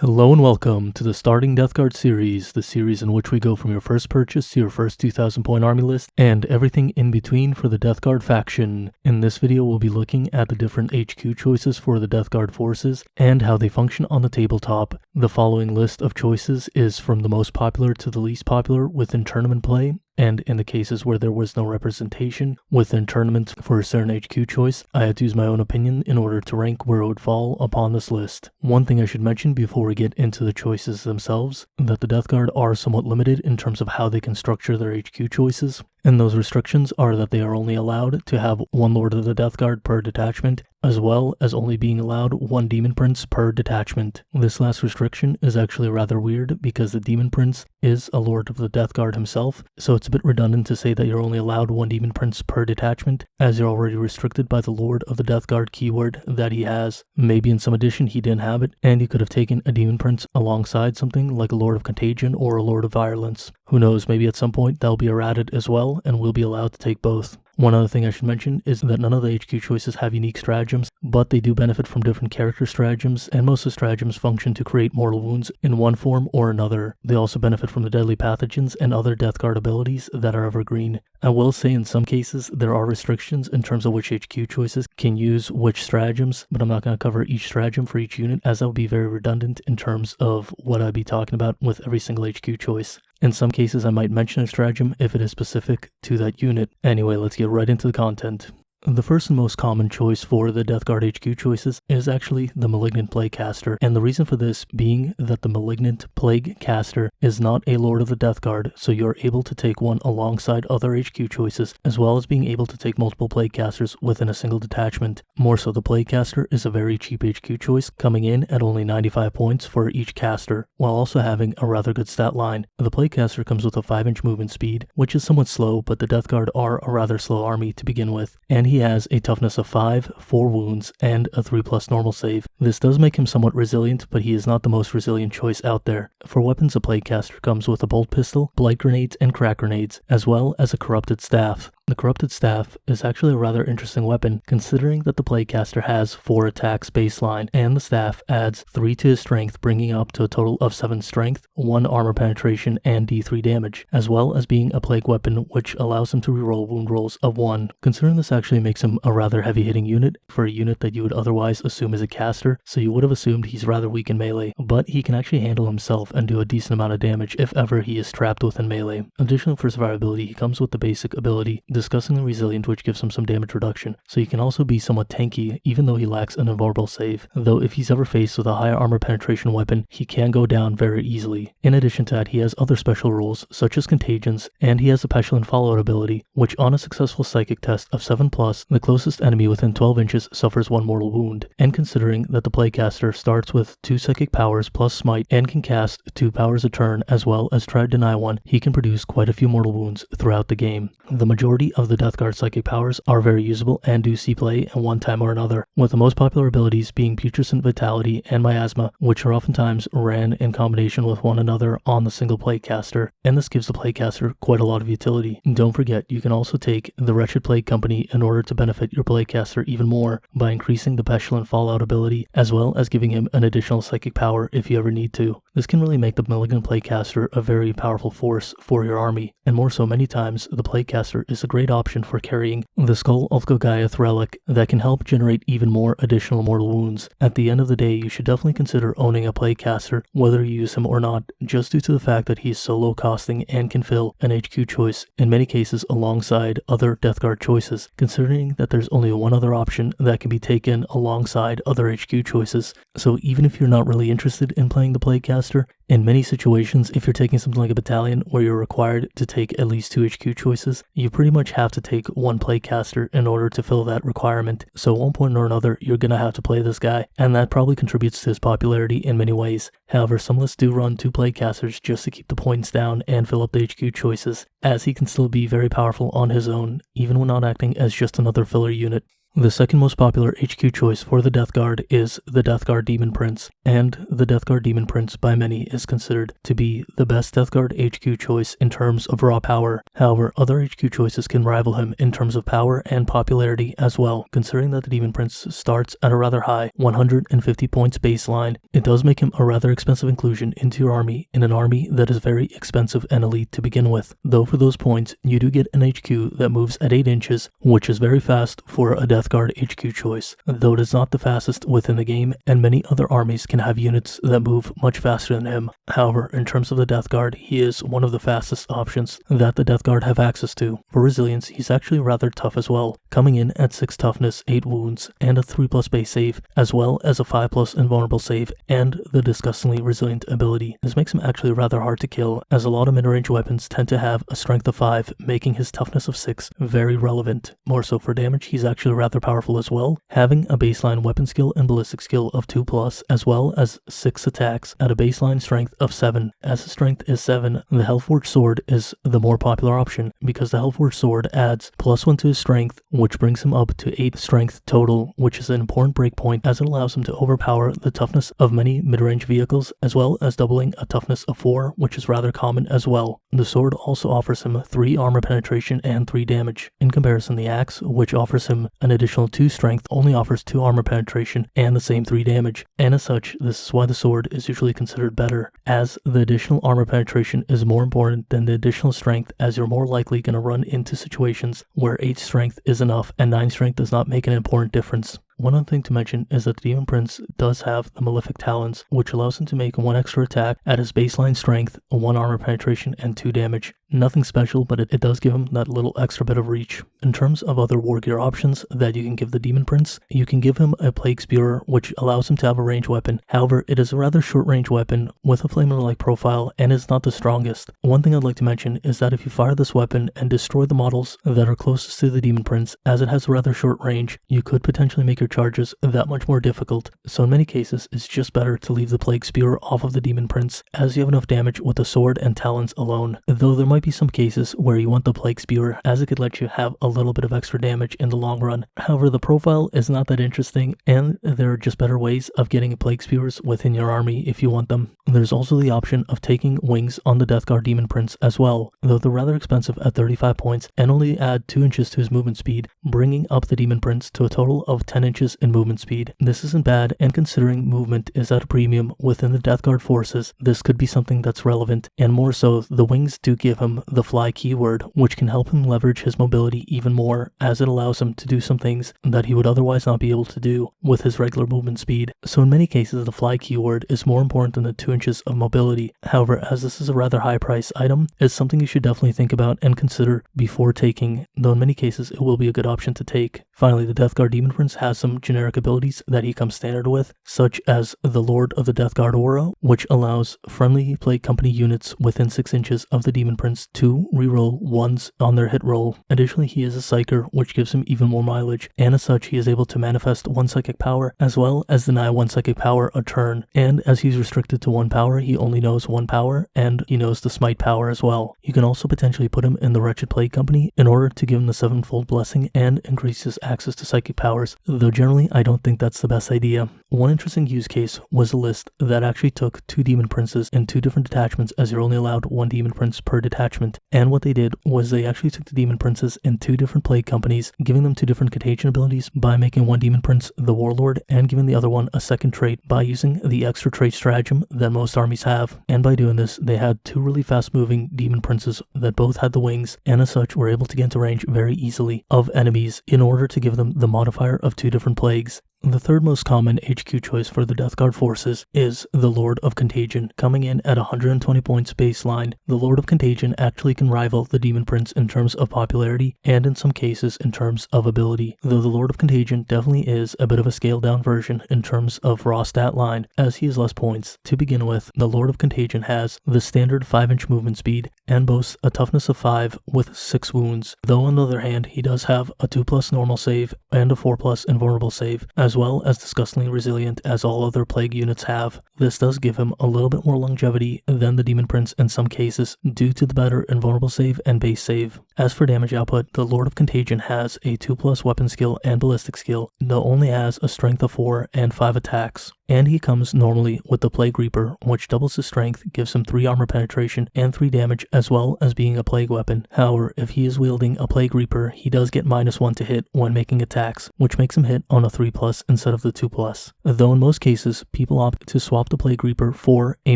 Hello and welcome to the Starting Death Guard series, the series in which we go from your first purchase to your first 2,000 point army list, and everything in between for the Death Guard faction. In this video we'll be looking at the different HQ choices for the Death Guard forces, and how they function on the tabletop. The following list of choices is from the most popular to the least popular within tournament play, and in the cases where there was no representation within tournaments for a certain HQ choice, I had to use my own opinion in order to rank where it would fall upon this list. One thing I should mention before we get into the choices themselves, that the Death Guard are somewhat limited in terms of how they can structure their HQ choices, and those restrictions are that they are only allowed to have one Lord of the Death Guard per detachment, as well as only being allowed one Daemon Prince per detachment. This last restriction is actually rather weird because the Daemon Prince is a Lord of the Death Guard himself, so it's a bit redundant to say that you're only allowed one Daemon Prince per detachment, as you're already restricted by the Lord of the Death Guard keyword that he has. Maybe in some edition he didn't have it, and he could have taken a Daemon Prince alongside something like a Lord of Contagion or a Lord of Virulence. Who knows, maybe at some point that'll be errated as well, and we'll be allowed to take both. One other thing I should mention is that none of the HQ choices have unique stratagems, but they do benefit from different character stratagems, and most of the stratagems function to create mortal wounds in one form or another. They also benefit from the Deadly Pathogens and other Death Guard abilities that are evergreen. I will say in some cases there are restrictions in terms of which HQ choices can use which stratagems, but I'm not going to cover each stratagem for each unit, as that would be very redundant in terms of what I'd be talking about with every single HQ choice. In some cases I might mention a stratagem if it is specific to that unit. Anyway, let's get right into the content. The first and most common choice for the Death Guard HQ choices is actually the Malignant Plaguecaster, and the reason for this being that the Malignant Plaguecaster is not a Lord of the Death Guard, so you're able to take one alongside other HQ choices, as well as being able to take multiple Plaguecasters within a single detachment. More so, the Plaguecaster is a very cheap HQ choice, coming in at only 95 points for each caster, while also having a rather good stat line. The Plaguecaster comes with a 5-inch movement speed, which is somewhat slow, but the Death Guard are a rather slow army to begin with, and he has a toughness of 5, 4 wounds, and a 3+ normal save. This does make him somewhat resilient, but he is not the most resilient choice out there. For weapons, a Plaguecaster comes with a bolt pistol, blight grenades, and crack grenades, as well as a corrupted staff. The corrupted staff is actually a rather interesting weapon, considering that the Plaguecaster has 4 attacks baseline, and the staff adds 3 to his strength, bringing up to a total of 7 strength, 1 armor penetration, and D3 damage, as well as being a plague weapon which allows him to reroll wound rolls of 1. Considering this actually makes him a rather heavy hitting unit for a unit that you would otherwise assume is a caster, so you would have assumed he's rather weak in melee, but he can actually handle himself and do a decent amount of damage if ever he is trapped within melee. Additionally, for survivability, he comes with the basic ability Disgustingly Resilient, which gives him some damage reduction, so he can also be somewhat tanky even though he lacks an invulnerable save, though if he's ever faced with a higher armor penetration weapon, he can go down very easily. In addition to that, he has other special rules such as Contagions, and he has a Pestilent Fallout ability, which on a successful psychic test of 7+, the closest enemy within 12 inches suffers 1 mortal wound, and considering that the Plaguecaster starts with 2 psychic powers plus smite and can cast 2 powers a turn as well as try to deny 1, he can produce quite a few mortal wounds throughout the game. The majority of the Death Guard psychic powers are very usable and do see play at one time or another, with the most popular abilities being Putrescent Vitality and Miasma, which are oftentimes ran in combination with one another on the single Plaguecaster, and this gives the Plaguecaster quite a lot of utility. Don't forget, you can also take the Wretched Plague Company in order to benefit your Plaguecaster even more by increasing the Pestilent Fallout ability, as well as giving him an additional psychic power if you ever need to. This can really make the Malignant Plaguecaster a very powerful force for your army, and more so many times the Plaguecaster is a great option for carrying the Skull of Goliath relic that can help generate even more additional mortal wounds. At the end of the day, you should definitely consider owning a Plaguecaster, whether you use him or not, just due to the fact that he is so low costing and can fill an HQ choice, in many cases alongside other Death Guard choices, considering that there's only one other option that can be taken alongside other HQ choices. So even if you're not really interested in playing the Plaguecaster, in many situations, if you're taking something like a battalion where you're required to take at least 2 HQ choices, you pretty much have to take 1 Plaguecaster in order to fill that requirement. So at one point or another, you're gonna have to play this guy, and that probably contributes to his popularity in many ways. However, some lists do run 2 Plaguecasters just to keep the points down and fill up the HQ choices, as he can still be very powerful on his own, even when not acting as just another filler unit. The second most popular HQ choice for the Death Guard is the Death Guard Daemon Prince, and the Death Guard Daemon Prince by many is considered to be the best Death Guard HQ choice in terms of raw power. However, other HQ choices can rival him in terms of power and popularity as well, considering that the Daemon Prince starts at a rather high 150 points baseline. It does make him a rather expensive inclusion into your army in an army that is very expensive and elite to begin with, though for those points you do get an HQ that moves at 8 inches, which is very fast for a Death Guard HQ choice, though it is not the fastest within the game, and many other armies can have units that move much faster than him. However, in terms of the Death Guard, he is one of the fastest options that the Death Guard have access to. For resilience, he's actually rather tough as well, coming in at 6 toughness, 8 wounds, and a 3+ base save, as well as a 5+ invulnerable save, and the disgustingly resilient ability. This makes him actually rather hard to kill, as a lot of mid-range weapons tend to have a strength of 5, making his toughness of 6 very relevant. More so for damage, he's actually rather powerful as well, having a baseline weapon skill and ballistic skill of 2+, as well as 6 attacks at a baseline strength of 7. As his strength is 7, the Hellforged Sword is the more popular option, because the Hellforged Sword adds +1 to his strength, which brings him up to 8 strength total, which is an important breakpoint as it allows him to overpower the toughness of many mid-range vehicles, as well as doubling a toughness of 4, which is rather common as well. The sword also offers him 3 armor penetration and 3 damage. In comparison, the axe, which offers him an additional 2 strength, only offers 2 armor penetration and the same 3 damage. And as such, this is why the sword is usually considered better, as the additional armor penetration is more important than the additional strength, as you're more likely going to run into situations where 8 strength is enough and 9 strength does not make an important difference. One other thing to mention is that the Daemon Prince does have the Malefic Talons, which allows him to make 1 extra attack at his baseline strength, 1 armor penetration, and 2 damage. Nothing special, but it does give him that little extra bit of reach. In terms of other war gear options that you can give the Daemon Prince, you can give him a Plague Spewer, which allows him to have a ranged weapon. However, it is a rather short range weapon with a flamer-like profile and is not the strongest. One thing I'd like to mention is that if you fire this weapon and destroy the models that are closest to the Daemon Prince, as it has a rather short range, you could potentially make your charges that much more difficult. So in many cases, it's just better to leave the Plague Spewer off of the Daemon Prince, as you have enough damage with the sword and talons alone. Though there might be some cases where you want the Plague Spewer, as it could let you have a little bit of extra damage in the long run. However, the profile is not that interesting, and there are just better ways of getting Plague Spewers within your army if you want them. There's also the option of taking wings on the Death Guard Daemon Prince as well, though they're rather expensive at 35 points and only add 2 inches to his movement speed, bringing up the Daemon Prince to a total of 10 inches in movement speed. This isn't bad, and considering movement is at a premium within the Death Guard forces, this could be something that's relevant, and more so, the wings do give him the fly keyword, which can help him leverage his mobility even more, as it allows him to do some things that he would otherwise not be able to do with his regular movement speed. So in many cases, the fly keyword is more important than the 2 inches of mobility. However, as this is a rather high price item, it's something you should definitely think about and consider before taking, though in many cases it will be a good option to take. Finally, the Death Guard Daemon Prince has some generic abilities that he comes standard with, such as the Lord of the Death Guard aura, which allows friendly Plague Company units within 6 inches of the Daemon Prince to reroll 1s on their hit roll. Additionally, he is a Psyker, which gives him even more mileage, and as such, he is able to manifest 1 psychic power, as well as deny 1 psychic power a turn. And as he's restricted to 1 power, he only knows 1 power, and he knows the Smite power as well. You can also potentially put him in the Wretched Plague Company in order to give him the 7-fold blessing and increase his access to psychic powers, though generally I don't think that's the best idea. One interesting use case was a list that actually took 2 Daemon Princes in 2 different detachments, as you're only allowed 1 Daemon Prince per detachment. And what they did was they actually took the Daemon Princes in 2 different Plague Companies, giving them 2 different Contagion abilities by making 1 Daemon Prince the Warlord and giving the other one a second trait by using the extra trait stratagem that most armies have. And by doing this, they had 2 really fast moving Daemon Princes that both had the wings, and as such were able to get into range very easily of enemies in order to give them the modifier of 2 different plagues. The third most common HQ choice for the Death Guard forces is the Lord of Contagion, coming in at 120 points baseline. The Lord of Contagion actually can rival the Daemon Prince in terms of popularity and in some cases in terms of ability, though the Lord of Contagion definitely is a bit of a scaled down version in terms of raw stat line, as he has less points. To begin with, the Lord of Contagion has the standard 5-inch movement speed and boasts a toughness of 5 with 6 wounds, though on the other hand he does have a 2+ normal save and a 4+ invulnerable save, as as well as disgustingly resilient as all other plague units have. This does give him a little bit more longevity than the Daemon Prince in some cases due to the better invulnerable save and base save. As for damage output, the Lord of Contagion has a 2+ weapon skill and ballistic skill, though only has a strength of 4 and 5 attacks. And he comes normally with the Plague Reaper, which doubles his strength, gives him 3 armor penetration and 3 damage, as well as being a plague weapon. However, if he is wielding a Plague Reaper, he does get -1 to hit when making attacks, which makes him hit on a 3+ instead of the 2+. Though in most cases, people opt to swap the Plague Reaper for a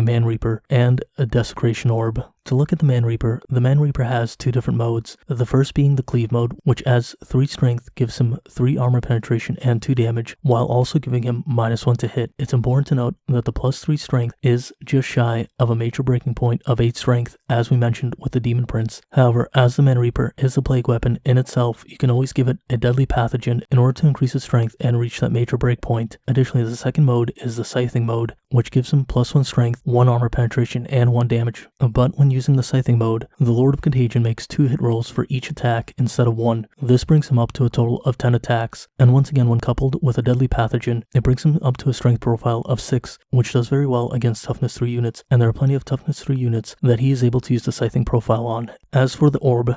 Man Reaper and a Desecration Orb. To look at the Man Reaper has 2 different modes, the first being the Cleave mode, which adds 3 strength, gives him 3 armor penetration and 2 damage, while also giving him -1 to hit. It's important to note that the +3 strength is just shy of a major breaking point of 8 strength, as we mentioned with the Daemon Prince. However, as the Man Reaper is a plague weapon in itself, you can always give it a Deadly Pathogen in order to increase its strength and reach that major break point. Additionally, the second mode is the Scything mode, which gives him +1 strength, 1 armor penetration, and 1 damage. But when using the Scything mode, the Lord of Contagion makes 2 hit rolls for each attack instead of 1. This brings him up to a total of 10 attacks, and once again when coupled with a Deadly Pathogen, it brings him up to a strength profile of 6, which does very well against toughness 3 units, and there are plenty of toughness 3 units that he is able to use the Scything profile on. As for the orb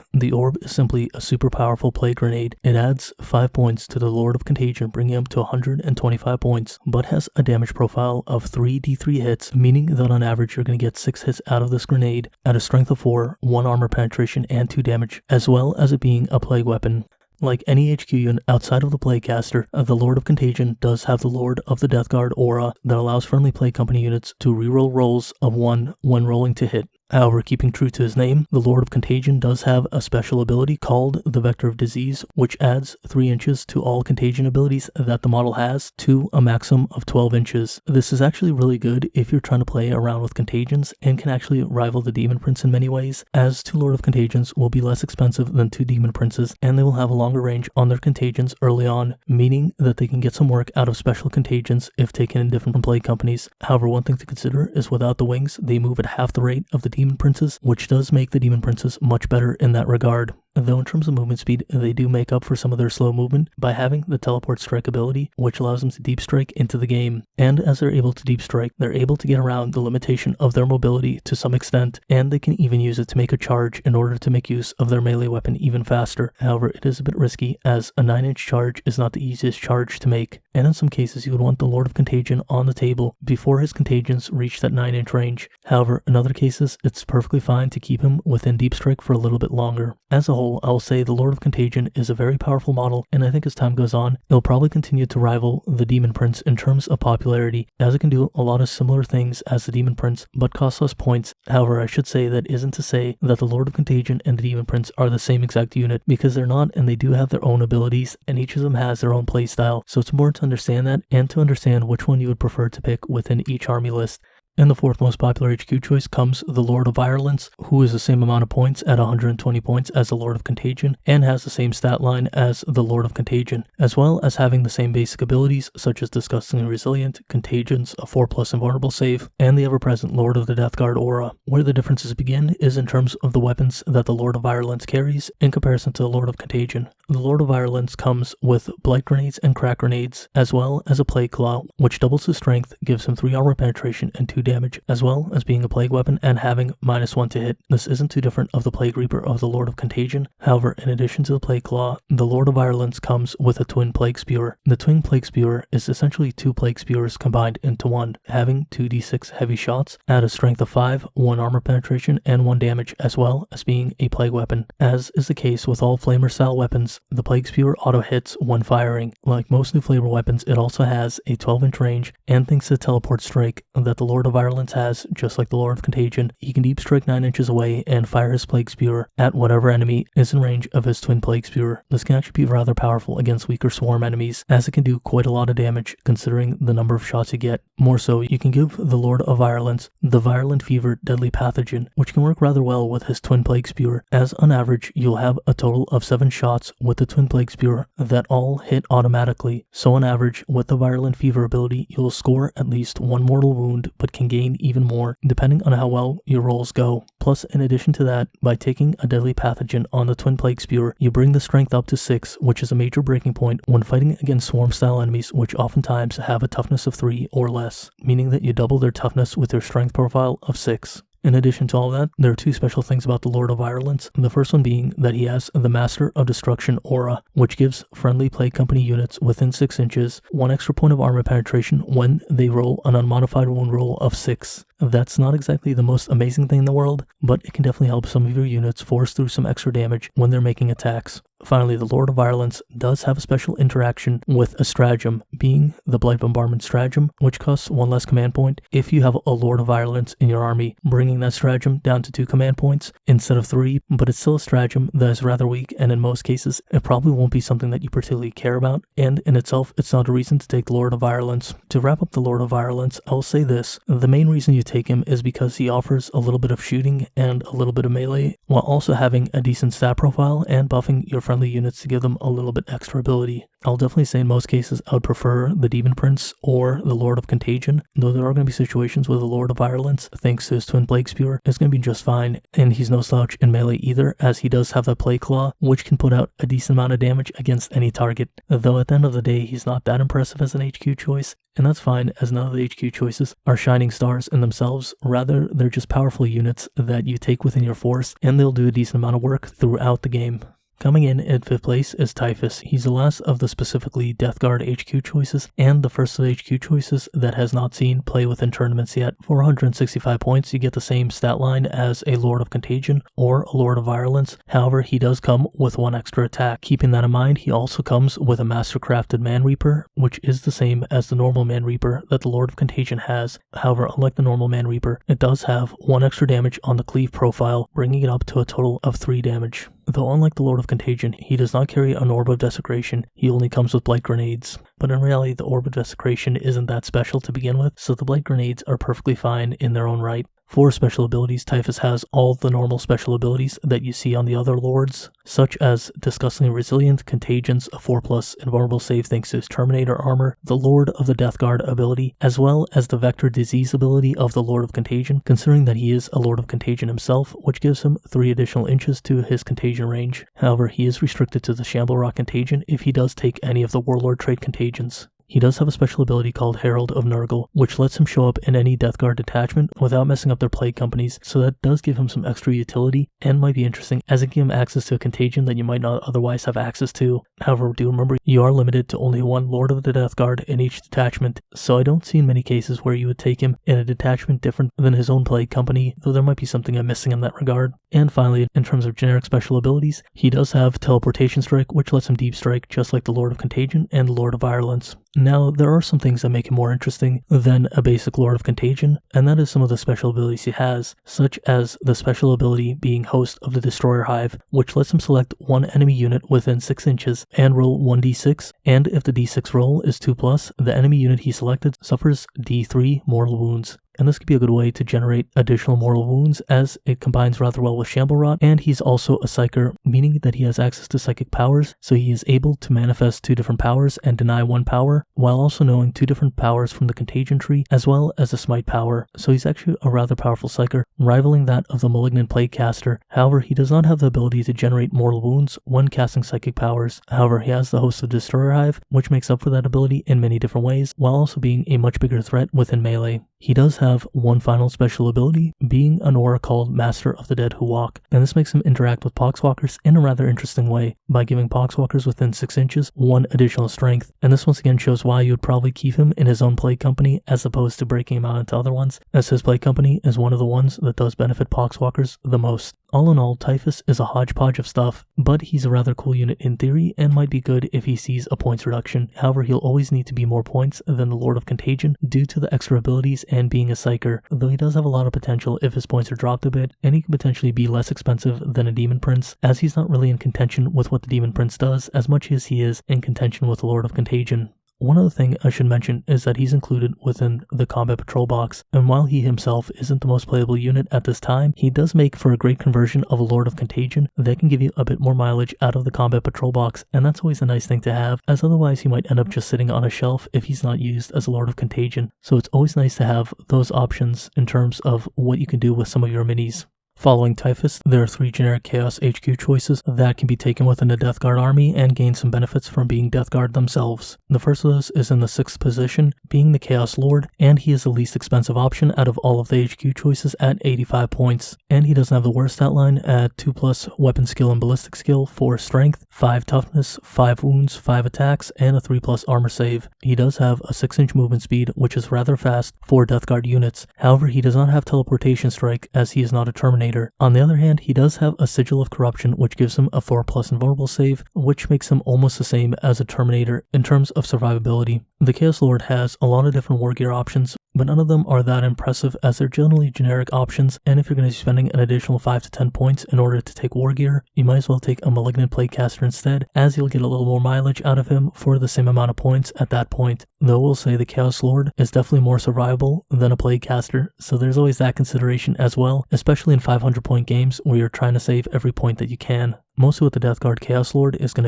is simply a super powerful plague grenade. It adds 5 points to the Lord of Contagion, bringing him to 125 points, but has a damage profile of 3d3 hits, meaning that on average you're going to get 6 hits out of this grenade at a strength of 4, 1 armor penetration, and 2 damage, as well as it being a plague weapon. Like any HQ unit outside of the Plaguecaster, the Lord of Contagion does have the Lord of the Death Guard aura that allows friendly Plague Company units to reroll rolls of 1 when rolling to hit. However, keeping true to his name, the Lord of Contagion does have a special ability called the Vector of Disease, which adds 3 inches to all contagion abilities that the model has to a maximum of 12 inches. This is actually really good if you're trying to play around with Contagions and can actually rival the Daemon Prince in many ways, as 2 Lord of Contagions will be less expensive than 2 Daemon Princes, and they will have a longer range on their Contagions early on, meaning that they can get some work out of special Contagions if taken in different plague companies. However, one thing to consider is without the wings, they move at half the rate of the Daemon Princes, which does make the Daemon Princes much better in that regard. Though in terms of movement speed, they do make up for some of their slow movement by having the teleport strike ability, which allows them to deep strike into the game. And as they're able to deep strike, they're able to get around the limitation of their mobility to some extent, and they can even use it to make a charge in order to make use of their melee weapon even faster. However, it is a bit risky, as a 9-inch charge is not the easiest charge to make, and in some cases you would want the Lord of Contagion on the table before his Contagions reach that 9-inch range. However, in other cases, it's perfectly fine to keep him within deep strike for a little bit longer. As a whole, I'll say the Lord of Contagion is a very powerful model, and I think as time goes on, it'll probably continue to rival the Daemon Prince in terms of popularity, as it can do a lot of similar things as the Daemon Prince, but costs less points. However, I should say that isn't to say that the Lord of Contagion and the Daemon Prince are the same exact unit, because they're not, and they do have their own abilities, and each of them has their own playstyle, so it's important to understand that, and to understand which one you would prefer to pick within each army list. In the 4th most popular HQ choice comes the Lord of Virulence, who is the same amount of points at 120 points as the Lord of Contagion, and has the same stat line as the Lord of Contagion, as well as having the same basic abilities such as Disgustingly Resilient, Contagions, a 4+ invulnerable save, and the ever-present Lord of the Death Guard aura. Where the differences begin is in terms of the weapons that the Lord of Virulence carries in comparison to the Lord of Contagion. The Lord of Virulence comes with Blight Grenades and Crack Grenades, as well as a Plague Claw, which doubles his strength, gives him 3 armor penetration and 2 damage, as well as being a plague weapon and having -1 to hit. This isn't too different of the Plague Reaper of the Lord of Contagion. However, in addition to the Plague Claw, the Lord of Virulence comes with a Twin Plague Spewer. The Twin Plague Spewer is essentially 2 Plague Spewers combined into one, having 2d6 heavy shots at a strength of 5, 1 armor penetration, and 1 damage, as well as being a plague weapon. As is the case with all Flamer style weapons, the Plague Spewer auto hits when firing. Like most new flavor weapons, it also has a 12-inch range, and thanks to the teleport strike that the Lord of Virulence has, just like the Lord of Contagion, he can deep strike 9 inches away and fire his Plague Spewer at whatever enemy is in range of his Twin Plague Spewer. This can actually be rather powerful against weaker swarm enemies, as it can do quite a lot of damage considering the number of shots you get. More so, you can give the Lord of Virulence the Virulent Fever Deadly Pathogen, which can work rather well with his Twin Plague Spewer, as on average you'll have a total of 7 shots with the Twin Plague Spewer that all hit automatically. So on average, with the Virulent Fever ability, you'll score at least 1 mortal wound, but can can gain even more depending on how well your rolls go. Plus, in addition to that, by taking a Deadly Pathogen on the Twin Plague Spewer, you bring the strength up to 6, which is a major breaking point when fighting against swarm-style enemies, which oftentimes have a toughness of 3 or less, meaning that you double their toughness with their strength profile of 6. In addition to all that, there are 2 special things about the Lord of Virulence. The first one being that he has the Master of Destruction aura, which gives friendly Plague Company units within 6 inches 1 extra point of armor penetration when they roll an unmodified wound roll of 6. That's not exactly the most amazing thing in the world, but it can definitely help some of your units force through some extra damage when they're making attacks. Finally, the Lord of Virulence does have a special interaction with a stratagem, being the Blight Bombardment stratagem, which costs 1 less command point if you have a Lord of Virulence in your army, bringing that stratagem down to 2 command points instead of 3, but it's still a stratagem that is rather weak, and in most cases, it probably won't be something that you particularly care about, and in itself, it's not a reason to take the Lord of Virulence. To wrap up the Lord of Virulence, I'll say this: the main reason you take him is because he offers a little bit of shooting and a little bit of melee, while also having a decent stat profile and buffing your friendly units to give them a little bit extra ability. I'll definitely say in most cases I would prefer the Daemon Prince or the Lord of Contagion, though there are going to be situations where the Lord of Virulence, thanks to his Twin Plague Spewer, is going to be just fine, and he's no slouch in melee either, as he does have that Plague Claw, which can put out a decent amount of damage against any target, though at the end of the day he's not that impressive as an HQ choice, and that's fine, as none of the HQ choices are shining stars in themselves. Rather, they're just powerful units that you take within your force, and they'll do a decent amount of work throughout the game. Coming in at 5th place is Typhus. He's the last of the specifically Death Guard HQ choices, and the first of the HQ choices that has not seen play within tournaments yet. For 165 points, you get the same stat line as a Lord of Contagion or a Lord of Virulence. However, he does come with 1 extra attack. Keeping that in mind, he also comes with a Mastercrafted Man Reaper, which is the same as the normal Man Reaper that the Lord of Contagion has. However, unlike the normal Man Reaper, it does have 1 extra damage on the cleave profile, bringing it up to a total of 3 damage. Though unlike the Lord of Contagion, he does not carry an Orb of Desecration, he only comes with Blight Grenades. But in reality, the Orb of Desecration isn't that special to begin with, so the Blight Grenades are perfectly fine in their own right. For special abilities, Typhus has all the normal special abilities that you see on the other lords, such as Disgustingly Resilient, Contagions, a 4+ invulnerable save thanks to his Terminator armor, the Lord of the Death Guard ability, as well as the Vector Disease ability of the Lord of Contagion, considering that he is a Lord of Contagion himself, which gives him 3 additional inches to his Contagion range. However, he is restricted to the Shamble Rock Contagion if he does take any of the Warlord trait Contagions. He does have a special ability called Herald of Nurgle, which lets him show up in any Death Guard detachment without messing up their plague companies, so that does give him some extra utility and might be interesting, as it gives him access to a contagion that you might not otherwise have access to. However, do remember you are limited to only 1 Lord of the Death Guard in each detachment, so I don't see in many cases where you would take him in a detachment different than his own plague company, though there might be something I'm missing in that regard. And finally, in terms of generic special abilities, he does have Teleportation Strike, which lets him Deep Strike just like the Lord of Contagion and the Lord of Virulence. Now, there are some things that make him more interesting than a basic Lord of Contagion, and that is some of the special abilities he has, such as the special ability being Host of the Destroyer Hive, which lets him select 1 enemy unit within 6 inches and roll 1d6, and if the d6 roll is 2+, the enemy unit he selected suffers d3 mortal wounds. And this could be a good way to generate additional mortal wounds, as it combines rather well with Shamble Rot, and he's also a Psyker, meaning that he has access to psychic powers, so he is able to manifest 2 different powers and deny 1 power, while also knowing 2 different powers from the Contagion tree, as well as a Smite power, so he's actually a rather powerful Psyker, rivaling that of the Malignant Plaguecaster. However, he does not have the ability to generate mortal wounds when casting psychic powers. However, he has the Host of the Destroyer Hive, which makes up for that ability in many different ways, while also being a much bigger threat within melee. He does have 1 final special ability, being an aura called Master of the Dead Who Walk, and this makes him interact with Poxwalkers in a rather interesting way, by giving Poxwalkers within 6 inches 1 additional strength, and this once again shows why you would probably keep him in his own plague company as opposed to breaking him out into other ones, as his plague company is one of the ones that does benefit Poxwalkers the most. All in all, Typhus is a hodgepodge of stuff, but he's a rather cool unit in theory and might be good if he sees a points reduction. However, he'll always need to be more points than the Lord of Contagion due to the extra abilities and being a Psyker, though he does have a lot of potential if his points are dropped a bit, and he can potentially be less expensive than a Daemon Prince, as he's not really in contention with what the Daemon Prince does as much as he is in contention with the Lord of Contagion. One other thing I should mention is that he's included within the Combat Patrol box, and while he himself isn't the most playable unit at this time, he does make for a great conversion of a Lord of Contagion that can give you a bit more mileage out of the Combat Patrol box, and that's always a nice thing to have, as otherwise he might end up just sitting on a shelf if he's not used as a Lord of Contagion. So it's always nice to have those options in terms of what you can do with some of your minis. Following Typhus, there are 3 generic Chaos HQ choices that can be taken within the Death Guard army and gain some benefits from being Death Guard themselves. The first of those is in the 6th position, being the Chaos Lord, and he is the least expensive option out of all of the HQ choices at 85 points. And he doesn't have the worst stat line at 2+ weapon skill and ballistic skill, 4 strength, 5 toughness, 5 wounds, 5 attacks, and a 3+ armor save. He does have a 6-inch movement speed, which is rather fast for Death Guard units. However, he does not have teleportation strike, as he is not a Terminator. On the other hand, he does have a Sigil of Corruption, which gives him a 4+ invulnerable save, which makes him almost the same as a Terminator in terms of survivability. The Chaos Lord has a lot of different war gear options, but none of them are that impressive as they're generally generic options, and if you're going to be spending an additional 5 to 10 points in order to take war gear, you might as well take a Malignant Plaguecaster instead, as you'll get a little more mileage out of him for the same amount of points at that point. Though we'll say the Chaos Lord is definitely more survivable than a Plaguecaster, so there's always that consideration as well, especially in 500-point games where you're trying to save every point that you can. Mostly what the Death Guard Chaos Lord is just going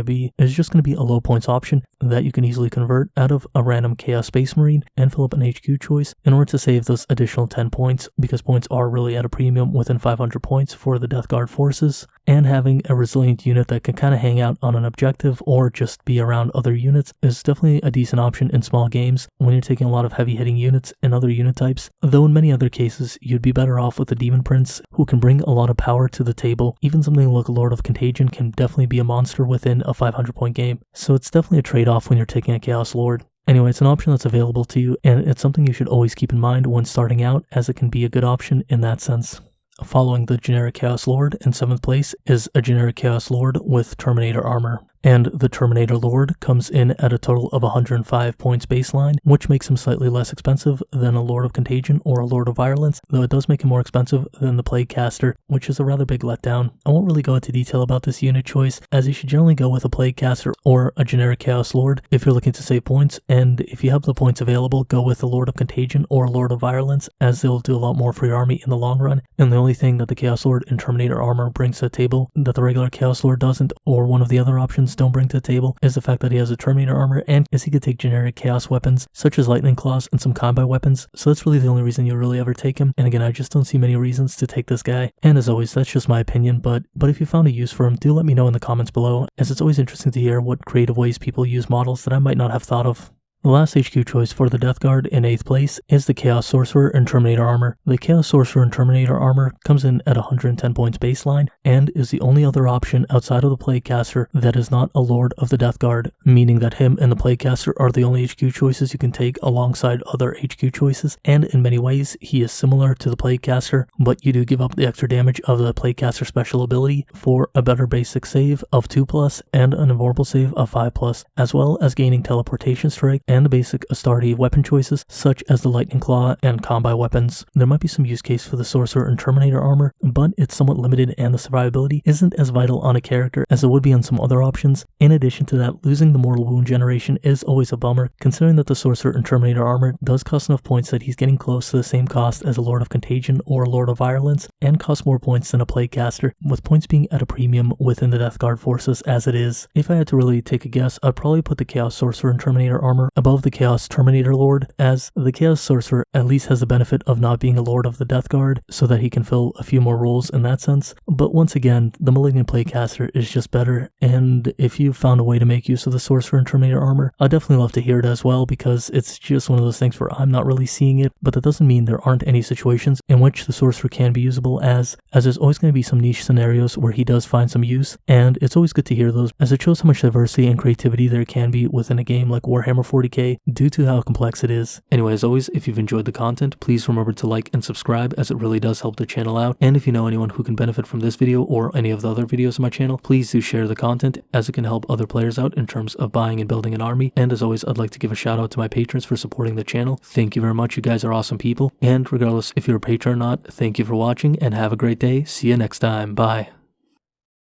to be a low points option that you can easily convert out of a random Chaos Space Marine and fill up an HQ choice in order to save those additional 10 points, because points are really at a premium within 500 points for the Death Guard forces. And having a resilient unit that can kind of hang out on an objective or just be around other units is definitely a decent option in small games when you're taking a lot of heavy hitting units and other unit types, though in many other cases you'd be better off with the Daemon Prince, who can bring a lot of power to the table. Even something like Lord of Contagion can definitely be a monster within a 500-point game, so it's definitely a trade-off when you're taking a Chaos Lord. Anyway, it's an option that's available to you, and it's something you should always keep in mind when starting out, as it can be a good option in that sense. Following the generic Chaos Lord, in 7th place is a generic Chaos Lord with Terminator armor. And the Terminator Lord comes in at a total of 105 points baseline, which makes him slightly less expensive than a Lord of Contagion or a Lord of Virulence, though it does make him more expensive than the Plaguecaster, which is a rather big letdown. I won't really go into detail about this unit choice, as you should generally go with a Plaguecaster or a generic Chaos Lord if you're looking to save points, and if you have the points available, go with a Lord of Contagion or a Lord of Virulence, as they'll do a lot more for your army in the long run. And the only thing that the Chaos Lord and Terminator armor brings to the table that the regular Chaos Lord doesn't, or one of the other options don't bring to the table, is the fact that he has a Terminator armor and he can take generic chaos weapons such as lightning claws and some combat weapons, so that's really the only reason you'll really ever take him. And again, I just don't see many reasons to take this guy, and as always, that's just my opinion, but if you found a use for him, do let me know in the comments below, as it's always interesting to hear what creative ways people use models that I might not have thought of. The last HQ choice for the Death Guard in 8th place is the Chaos Sorcerer and Terminator armor. The Chaos Sorcerer and Terminator armor comes in at 110 points baseline and is the only other option outside of the Plaguecaster that is not a Lord of the Death Guard, meaning that him and the Plaguecaster are the only HQ choices you can take alongside other HQ choices, and in many ways he is similar to the Plaguecaster, but you do give up the extra damage of the Plaguecaster special ability for a better basic save of 2+ and an invulnerable save of 5+, as well as gaining teleportation strike and the basic Astartes weapon choices such as the Lightning Claw and combat weapons. There might be some use case for the Sorcerer and Terminator armor, but it's somewhat limited and the survivability isn't as vital on a character as it would be on some other options. In addition to that, losing the mortal wound generation is always a bummer, considering that the Sorcerer and Terminator armor does cost enough points that he's getting close to the same cost as a Lord of Contagion or a Lord of Virulence, and costs more points than a Plaguecaster, with points being at a premium within the Death Guard forces as it is. If I had to really take a guess, I'd probably put the Chaos Sorcerer and Terminator armor above the Chaos Terminator Lord, as the Chaos Sorcerer at least has the benefit of not being a Lord of the Death Guard, so that he can fill a few more roles in that sense. But once again, the Malignant Plaguecaster is just better, and if you found a way to make use of the Sorcerer and Terminator armor, I'd definitely love to hear it as well, because it's just one of those things where I'm not really seeing it, but that doesn't mean there aren't any situations in which the Sorcerer can be usable, as there's always going to be some niche scenarios where he does find some use, and it's always good to hear those, as it shows how much diversity and creativity there can be within a game like Warhammer 40k due to how complex it is. Anyway, as always, if you've enjoyed the content, please remember to like and subscribe, as it really does help the channel out, and if you know anyone who can benefit from this video or any of the other videos on my channel, please do share the content, as it can help other players out in terms of buying and building an army. And as always, I'd like to give a shout out to my patrons for supporting the channel. Thank you very much, you guys are awesome people, and regardless if you're a patron or not, thank you for watching and have a great day. See you next time. Bye.